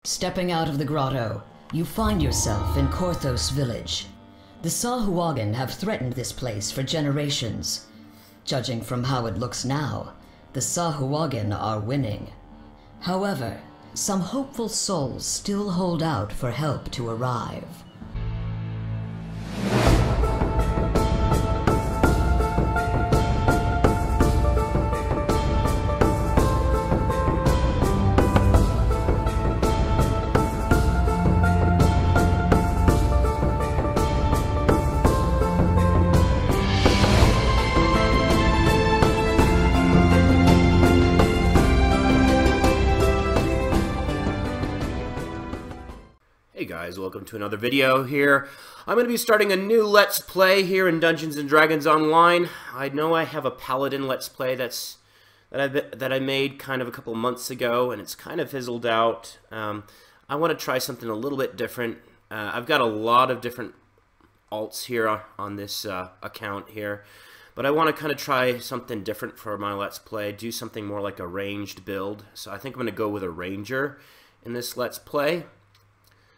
Stepping out of the grotto, you find yourself in Korthos village. The Sahuagin have threatened this place for generations. Judging from how it looks now, the Sahuagin are winning. However, some hopeful souls still hold out for help to arrive. Hey guys, welcome to another video here. I'm going to be starting a new Let's Play here in Dungeons & Dragons Online. I know I have a Paladin Let's Play that I made kind of a couple months ago, and it's kind of fizzled out. I want to try something a little bit different. I've got a lot of different alts here on this account here, but I want to kind of try something different for my Let's Play, do something more like a ranged build. So I think I'm going to go with a Ranger in this Let's Play.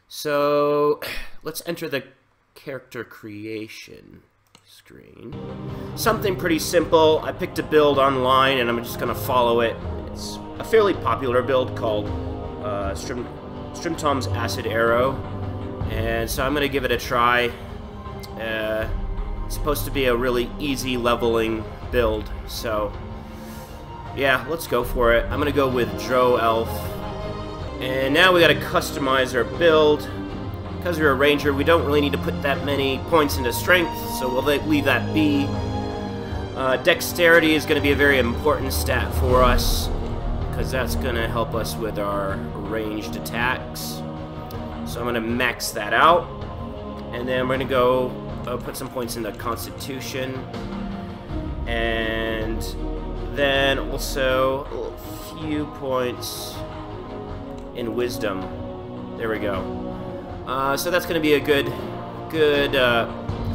So let's enter the character creation screen. Something pretty simple. I picked a build online and I'm just going to follow it. It's a fairly popular build called Strimtom's Acid Arrow. And so I'm going to give it a try. It's supposed to be a really easy leveling build. So yeah, let's go for it. I'm going to go with Drow Elf. And now we got to customize our build. Because we're a ranger, we don't really need to put that many points into strength, so we'll leave that be. Dexterity is going to be a very important stat for us, because that's going to help us with our ranged attacks. So I'm going to max that out. And then we're going to go put some points into Constitution. And then also a few points in Wisdom. There we go. So that's going to be a good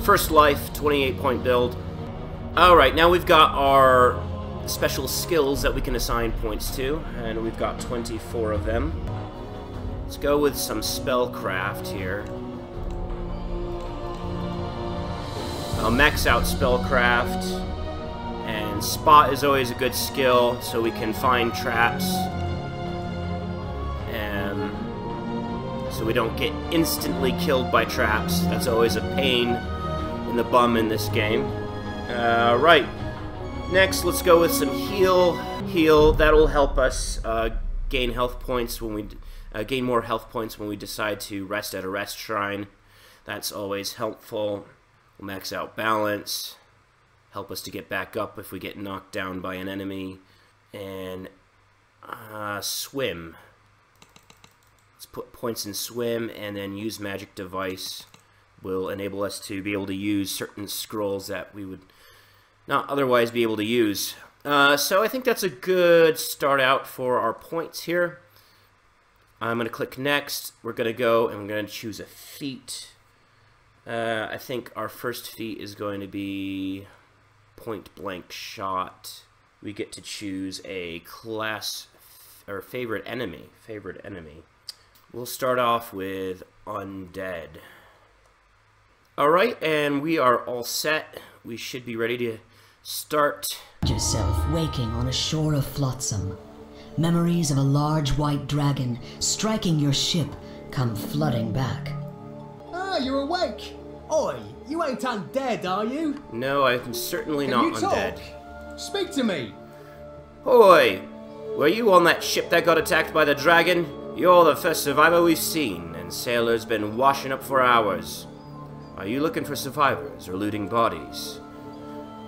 first life 28-point build. Alright, now we've got our special skills that we can assign points to, and we've got 24 of them. Let's go with some spellcraft here. I'll max out spellcraft, and spot is always a good skill, so we can find traps. So we don't get instantly killed by traps. That's always a pain in the bum in this game. Right. Next, let's go with some heal. That'll help us gain health points when we gain more health points when we decide to rest at a rest shrine. That's always helpful. We'll max out balance. Help us to get back up if we get knocked down by an enemy. And swim. Put points in swim, and then use magic device will enable us to be able to use certain scrolls that we would not otherwise be able to use. So I think that's a good start out for our points here. I'm going to click next. We're going to go and we're going to choose a feat. I think our first feat is going to be point blank shot. We get to choose a class or favorite enemy. We'll start off with Undead. Alright, and we are all set. We should be ready to start. Yourself waking on a shore of flotsam. Memories of a large white dragon striking your ship come flooding back. Ah, you're awake! Oi, you ain't undead, are you? No, I'm certainly not undead. Talk? Speak to me! Oi! Were you on that ship that got attacked by the dragon? You're the first survivor we've seen, and sailors been washing up for hours. Are you looking for survivors or looting bodies?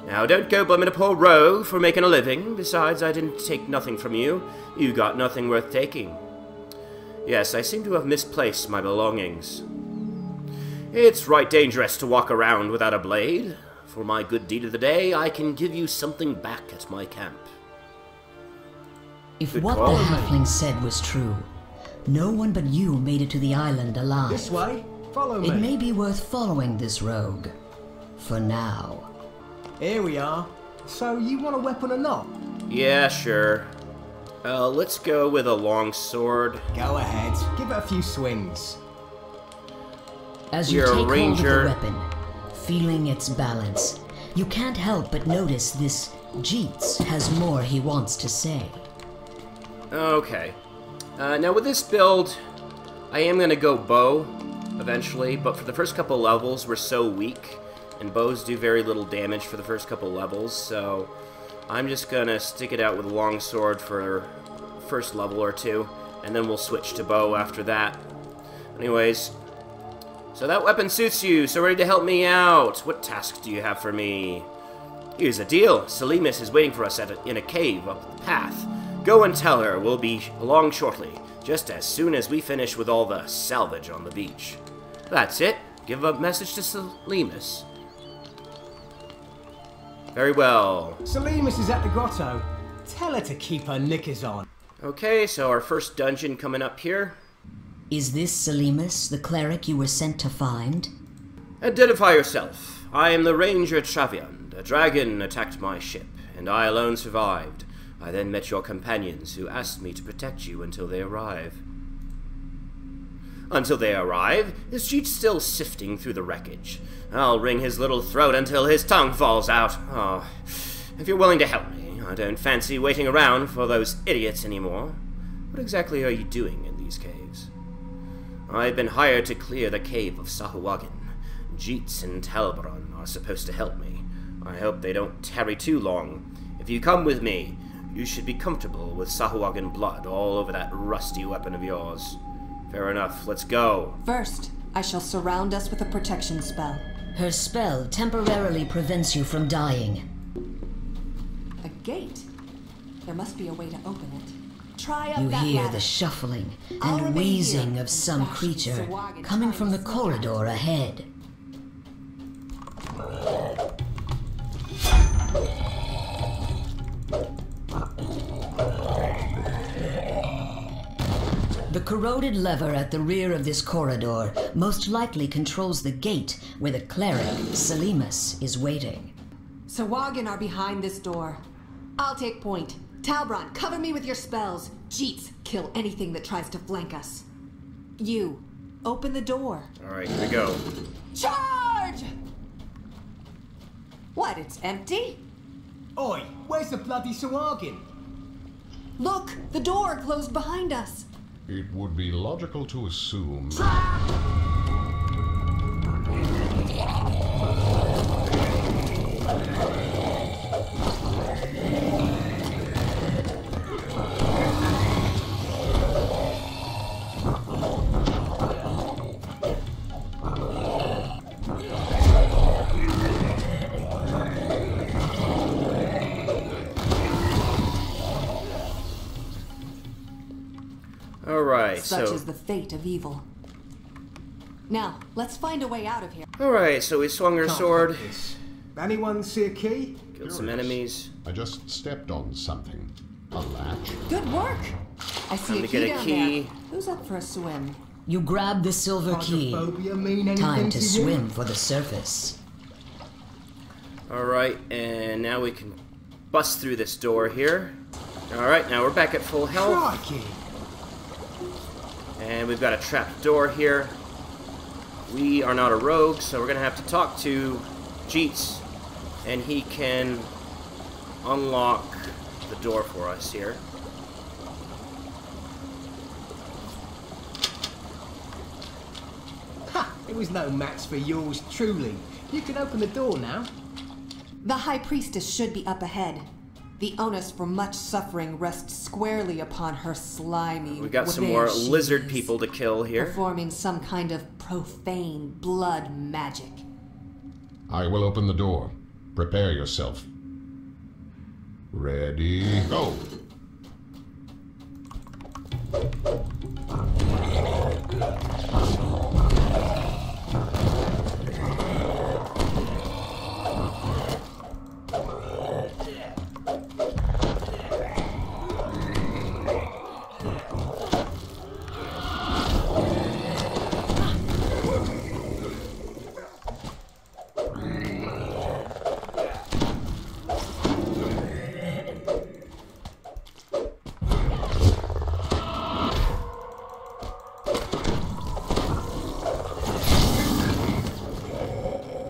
Now, don't go blaming a poor rogue for making a living. Besides, I didn't take nothing from you. You got nothing worth taking. Yes, I seem to have misplaced my belongings. It's right dangerous to walk around without a blade. For my good deed of the day, I can give you something back at my camp. If what the halfling said was true, no one but you made it to the island alive. This way? Follow me. It may be worth following this rogue. For now. Here we are. So, you want a weapon or not? Yeah, sure. Let's go with a long sword. Go ahead, give it a few swings. As you You're a take hold of ranger. the weapon, feeling its balance, you can't help but notice this Jeets has more he wants to say. Okay. Now with this build, I am going to go bow eventually, but for the first couple levels, we're so weak, and bows do very little damage for the first couple levels, so I'm just going to stick it out with a long sword for first level or two, and then we'll switch to bow after that. Anyways, so that weapon suits you, so ready to help me out. What task do you have for me? Here's the deal. Selimus is waiting for us in a cave up the path. Go and tell her we'll be along shortly, just as soon as we finish with all the salvage on the beach. That's it. Give a message to Selimus. Very well. Selimus is at the grotto. Tell her to keep her knickers on. Okay, so our first dungeon coming up here. Is this Selimus, the cleric you were sent to find? Identify yourself. I am the Ranger Traviand. A dragon attacked my ship, and I alone survived. I then met your companions, who asked me to protect you until they arrive. Until they arrive, is Jeet still sifting through the wreckage? I'll wring his little throat until his tongue falls out. Oh, if you're willing to help me, I don't fancy waiting around for those idiots anymore. What exactly are you doing in these caves? I've been hired to clear the cave of Sahuagin. Jeets and Talbron are supposed to help me. I hope they don't tarry too long. If you come with me, you should be comfortable with Sahuagin blood all over that rusty weapon of yours. Fair enough, let's go. First, I shall surround us with a protection spell. Her spell temporarily prevents you from dying. A gate? There must be a way to open it. Try up You that hear ladder. the shuffling I'll and remain wheezing here of and some bash creature Sawag and coming try from the and sneak out. corridor ahead. The corroded lever at the rear of this corridor most likely controls the gate where the cleric, Selimus, is waiting. Sawagin are behind this door. I'll take point. Talbron, cover me with your spells. Jeets, kill anything that tries to flank us. You, open the door. Alright, here we go. Charge! What, it's empty? Oi, where's the bloody Sawagin? Look, the door closed behind us. It would be logical to assume. Alright, Such so... is the fate of evil. Now, let's find a way out of here. Alright, so we swung her Can't sword, get this. Anyone see a key? killed some Curious. enemies. I just stepped on something. A latch? Good work! I see Time a to key get a down key. there. Who's up for a swim? You grab the silver key. Hydrophobia mean anything Time to you? swim for the surface. Alright, and now we can bust through this door here. Alright, now we're back at full health. Crikey. And we've got a trapped door here. We are not a rogue, so we're going to have to talk to Jeets, and he can unlock the door for us here. Ha! It was no match for yours truly. You can open the door now. The High Priestess should be up ahead. The onus for much suffering rests squarely upon her slimy... We got some there more she lizard is, people to kill here. performing some kind of profane blood magic. I will open the door. Prepare yourself. Ready, go!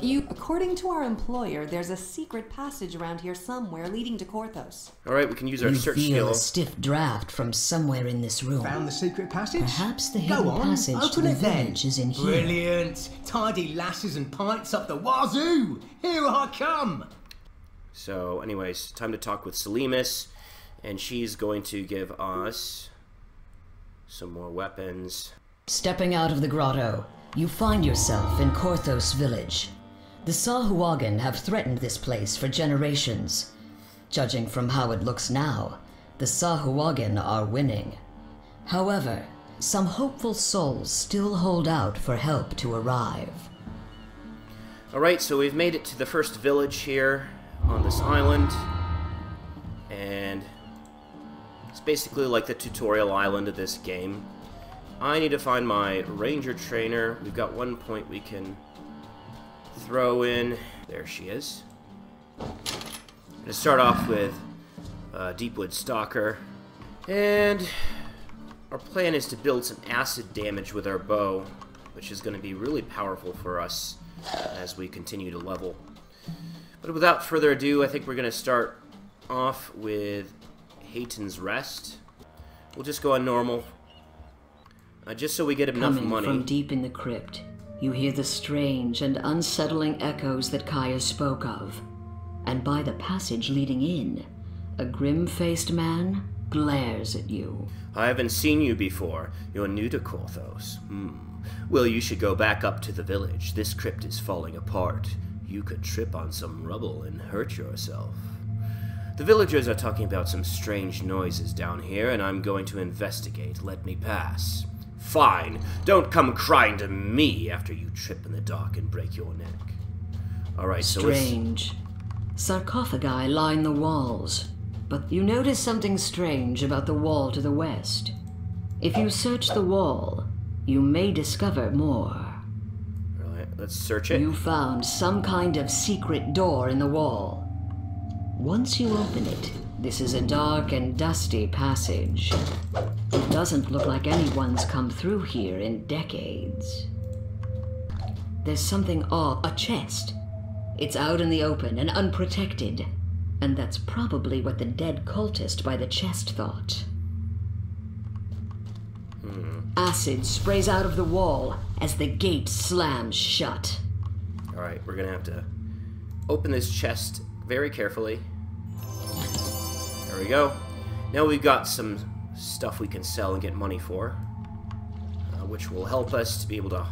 According to our employer, there's a secret passage around here somewhere leading to Korthos. Alright, we can use our You search feel skill. a stiff draft from somewhere in this room. Found the secret passage? Perhaps the Go hidden on, passage to open the it then. village is in here. Brilliant! Tidy lasses and pints up the wazoo! Here I come! So, anyways, time to talk with Selimus, and she's going to give us some more weapons. Stepping out of the grotto, you find yourself in Korthos village. The Sahuagin have threatened this place for generations. Judging from how it looks now, the Sahuagin are winning. However, some hopeful souls still hold out for help to arrive. Alright, so we've made it to the first village here on this island, and it's basically like the tutorial island of this game. I need to find my ranger trainer. We've got 1 point we can throw in. There she is. I'm going to start off with Deepwood Stalker, and our plan is to build some acid damage with our bow, which is going to be really powerful for us as we continue to level. But without further ado, I think we're going to start off with Hayton's Rest. We'll just go on normal, just so we get enough Coming money. from deep in the crypt, you hear the strange and unsettling echoes that Kaya spoke of. And by the passage leading in, a grim-faced man glares at you. I haven't seen you before. You're new to Korthos. Well, you should go back up to the village. This crypt is falling apart. You could trip on some rubble and hurt yourself. The villagers are talking about some strange noises down here, and I'm going to investigate. Let me pass. Fine. Don't come crying to me after you trip in the dark and break your neck. Alright, so Strange. Sarcophagi line the walls, but you notice something strange about the wall to the west. If you search the wall, you may discover more. Alright, let's search it. You found some kind of secret door in the wall. Once you open it, this is a dark and dusty passage. It doesn't look like anyone's come through here in decades. There's something odd. A chest. It's out in the open and unprotected. And that's probably what the dead cultist by the chest thought. Acid sprays out of the wall as the gate slams shut. Alright, we're gonna have to open this chest very carefully. There we go. Now we've got some stuff we can sell and get money for, which will help us to be able to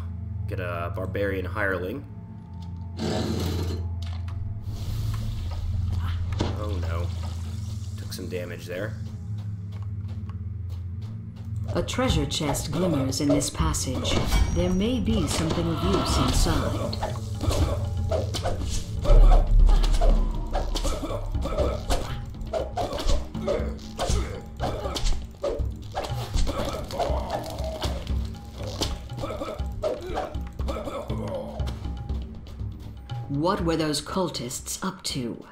get a barbarian hireling. Oh no. Took some damage there. A treasure chest glimmers in this passage. There may be something of use inside. What were those cultists up to?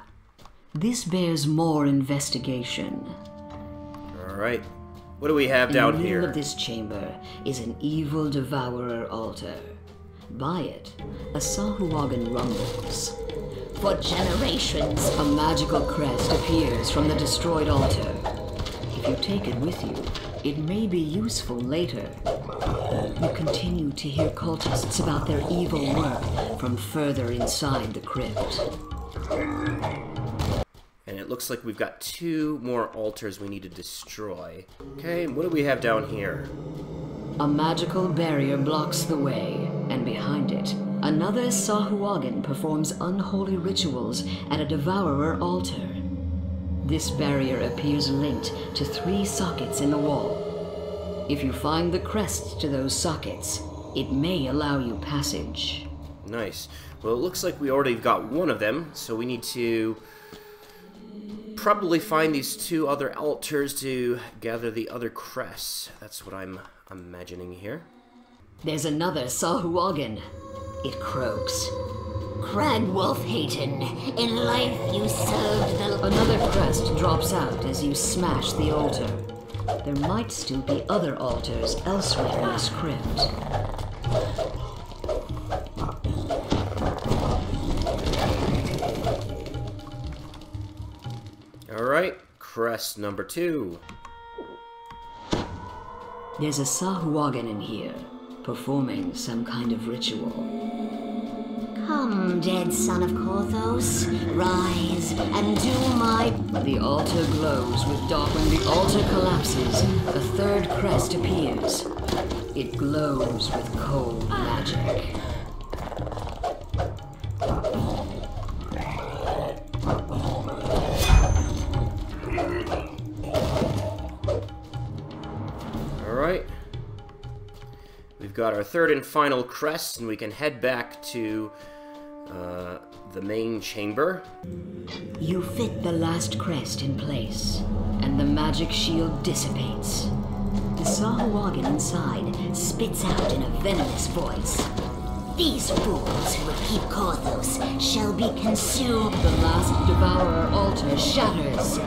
This bears more investigation. Alright. What do we have down In the here? middle of this chamber is an evil devourer altar. By it, a Sahuagin rumbles. For generations, a magical crest appears from the destroyed altar. If you take it with you, it may be useful later. You continue to hear cultists about their evil work from further inside the crypt. And it looks like we've got 2 more altars we need to destroy. Okay, what do we have down here? A magical barrier blocks the way, and behind it, another Sahuagin performs unholy rituals at a devourer altar. This barrier appears linked to 3 sockets in the wall. If you find the crests to those sockets, it may allow you passage. Nice. Well, it looks like we already got one of them, so we need to probably find these 2 other altars to gather the other crests. That's what I'm imagining here. There's another Sahuagin. It croaks. Cragwolf Hayton, in life you served the... Another crest drops out as you smash the altar. There might still be other altars elsewhere in this crypt. crest number 2. There's a Sahuagin in here, performing some kind of ritual. Come, dead son of Korthos, rise and do my... The altar glows with dark. When the altar collapses, a third crest appears. It glows with cold magic. Alright. We've got our third and final crest, and we can head back to the main chamber. You fit the last crest in place, and the magic shield dissipates. The Sahuagin inside spits out in a venomous voice. These fools who would keep Korthos shall be consumed. The last devourer altar shatters.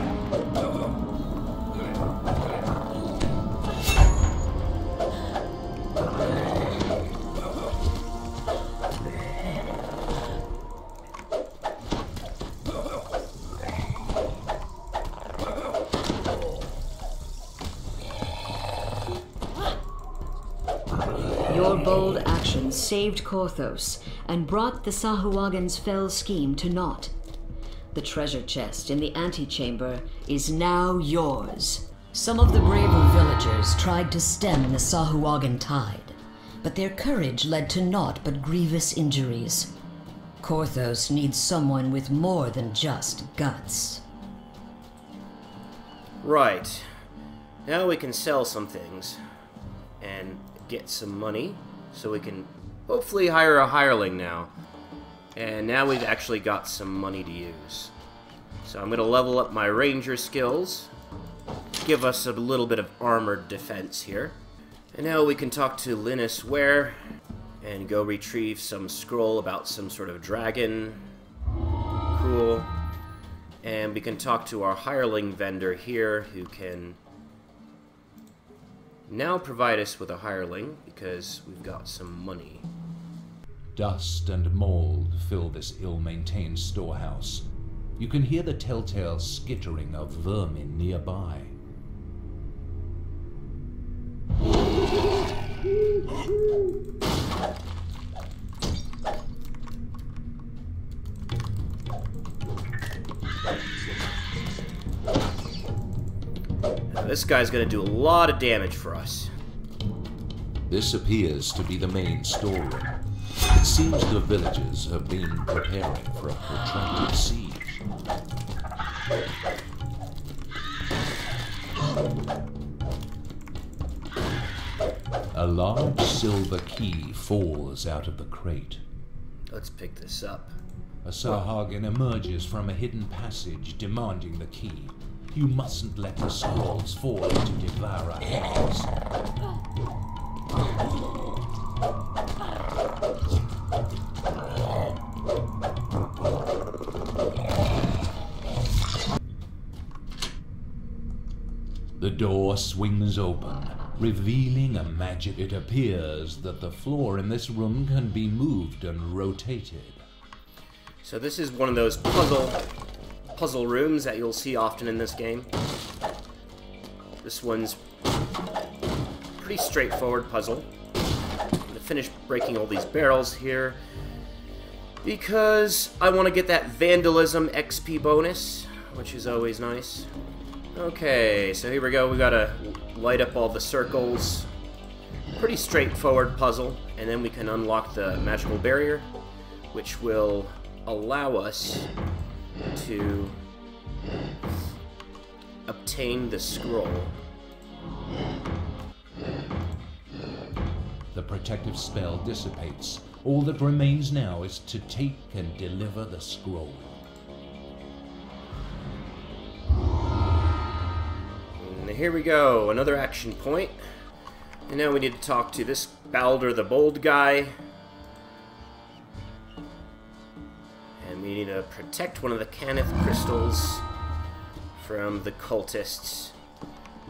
Your bold actions saved Korthos and brought the Sahuagin's fell scheme to naught. The treasure chest in the antechamber is now yours. Some of the braver villagers tried to stem the Sahuagin tide, but their courage led to naught but grievous injuries. Korthos needs someone with more than just guts. Right. Now we can sell some things and get some money, so we can hopefully hire a hireling now. And now we've actually got some money to use. So I'm going to level up my ranger skills, give us a little bit of armored defense here. And now we can talk to Linus Ware and go retrieve some scroll about some sort of dragon. Cool. And we can talk to our hireling vendor here, who can now provide us with a hireling because we've got some money. Dust and mold fill this ill-maintained storehouse. You can hear the telltale skittering of vermin nearby. This guy's gonna do a lot of damage for us. This appears to be the main storeroom. It seems the villagers have been preparing for a protracted siege. A large silver key falls out of the crate. Let's pick this up. A Sahuagin emerges from a hidden passage demanding the key. You mustn't let the scrolls fall into devourer hands. The door swings open, revealing a magic. It appears that the floor in this room can be moved and rotated. So this is one of those puzzle rooms that you'll see often in this game. This one's pretty straightforward puzzle. I'm gonna finish breaking all these barrels here because I want to get that vandalism XP bonus, which is always nice. Okay, so here we go. We gotta light up all the circles. Pretty straightforward puzzle, and then we can unlock the magical barrier, which will allow us to obtain the scroll. The protective spell dissipates. All that remains now is to take and deliver the scroll. And here we go, another action point. And now we need to talk to this Balder the Bold guy. And we need to protect one of the Kenneth crystals from the cultists.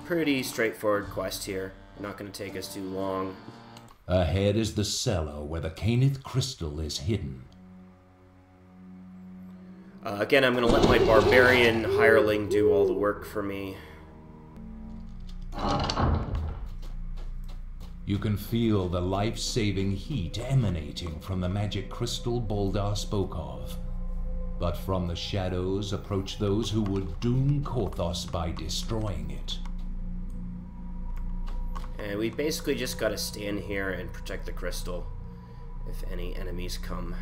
Pretty straightforward quest here. Not going to take us too long. Ahead is the cellar where the Kenneth crystal is hidden. Again, I'm going to let my barbarian hireling do all the work for me. You can feel the life-saving heat emanating from the magic crystal Boldar spoke of. But from the shadows approach those who would doom Korthos by destroying it. And we basically just got to stand here and protect the crystal if any enemies come.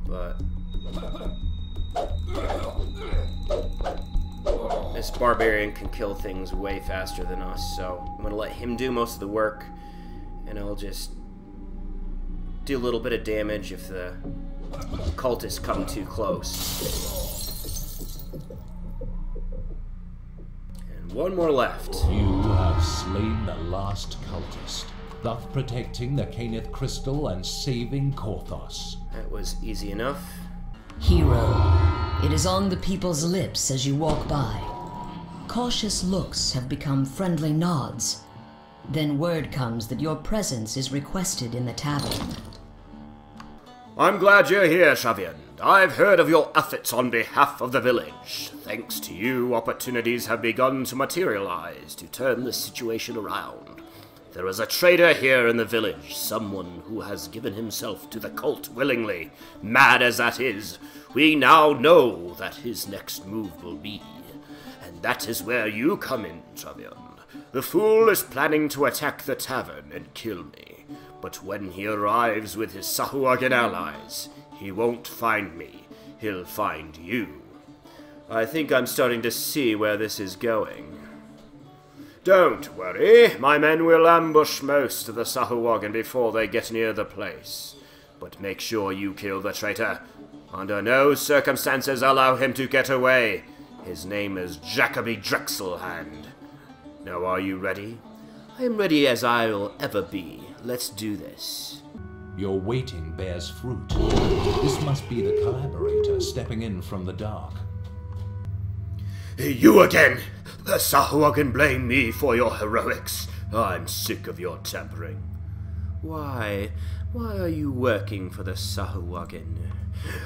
But this barbarian can kill things way faster than us, so I'm going to let him do most of the work, and I'll just do a little bit of damage if the cultists come too close. And one more left. You have slain the last cultist, thus protecting the Caneth crystal and saving Korthos. That was easy enough. Hero, it is on the people's lips as you walk by. Cautious looks have become friendly nods. Then word comes that your presence is requested in the tavern. I'm glad you're here, Shavian. I've heard of your efforts on behalf of the village. Thanks to you, opportunities have begun to materialize to turn the situation around. There is a traitor here in the village, someone who has given himself to the cult willingly. Mad as that is, we now know that his next move will be. And that is where you come in, Shavian. The fool is planning to attack the tavern and kill me. But when he arrives with his Sahuagin allies, he won't find me. He'll find you. I think I'm starting to see where this is going. Don't worry, my men will ambush most of the Sahuagin before they get near the place. But make sure you kill the traitor. Under no circumstances allow him to get away. His name is Jacoby Drexelhand. Now are you ready? I am ready as I will ever be. Let's do this. Your waiting bears fruit. This must be the collaborator stepping in from the dark. You again! The Sahuagin blame me for your heroics. I'm sick of your tampering. Why? Why are you working for the Sahuagin?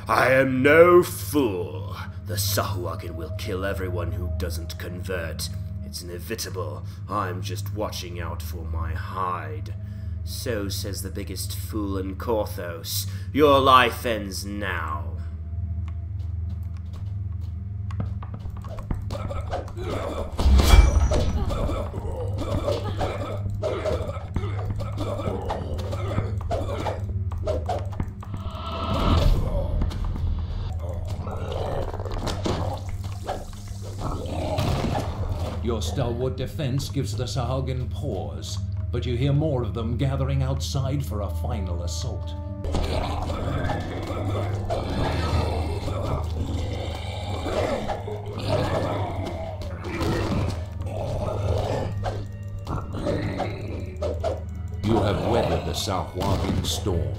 I am no fool. The Sahuagin will kill everyone who doesn't convert. It's inevitable. I'm just watching out for my hide. So says the biggest fool in Korthos. Your life ends now. Your stalwart defense gives the Sahuagin pause, but you hear more of them gathering outside for a final assault. You have weathered the Sahuagin storm.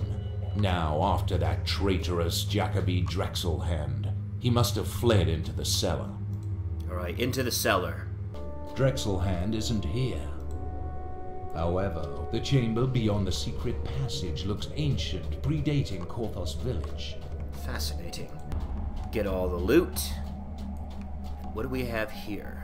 Now, after that traitorous Jacoby Drexelhand, he must have fled into the cellar. Alright, into the cellar. Drexelhand isn't here. However, the chamber beyond the secret passage looks ancient, predating Korthos village. Fascinating. Get all the loot. What do we have here?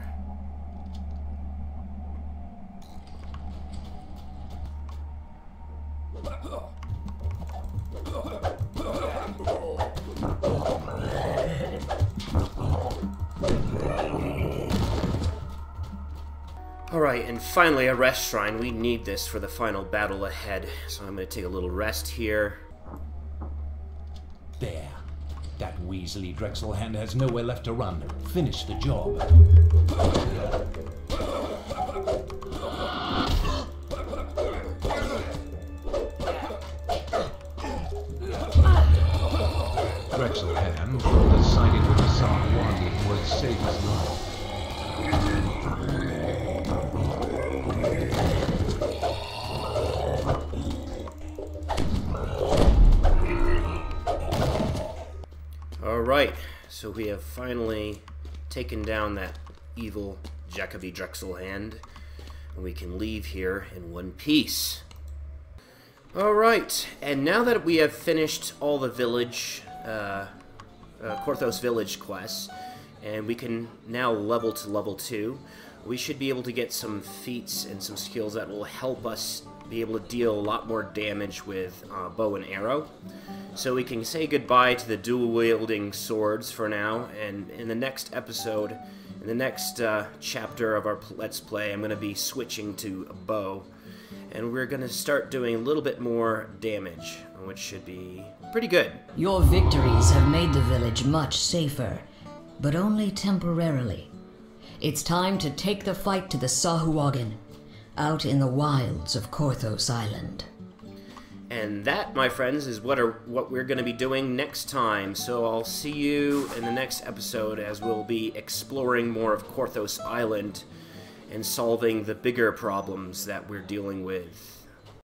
Alright, and finally a rest shrine. We need this for the final battle ahead. So I'm going to take a little rest here. There. That Weasley Drexelhand has nowhere left to run. Finish the job. Drexelhand decided with the Sahuagin would save his life. Alright, so we have finally taken down that evil Jacoby Drexelhand, and we can leave here in one piece. Alright, and now that we have finished all the village Korthos Village quests, and we can now level to level 2. We should be able to get some feats and some skills that will help us be able to deal a lot more damage with bow and arrow. So we can say goodbye to the dual-wielding swords for now, and in the next episode, in the next chapter of our Let's Play, I'm going to be switching to a bow, and we're going to start doing a little bit more damage, which should be pretty good. Your victories have made the village much safer, but only temporarily. It's time to take the fight to the Sahuagin, out in the wilds of Korthos Island. And that, my friends, is what we're going to be doing next time. So I'll see you in the next episode as we'll be exploring more of Korthos Island and solving the bigger problems that we're dealing with.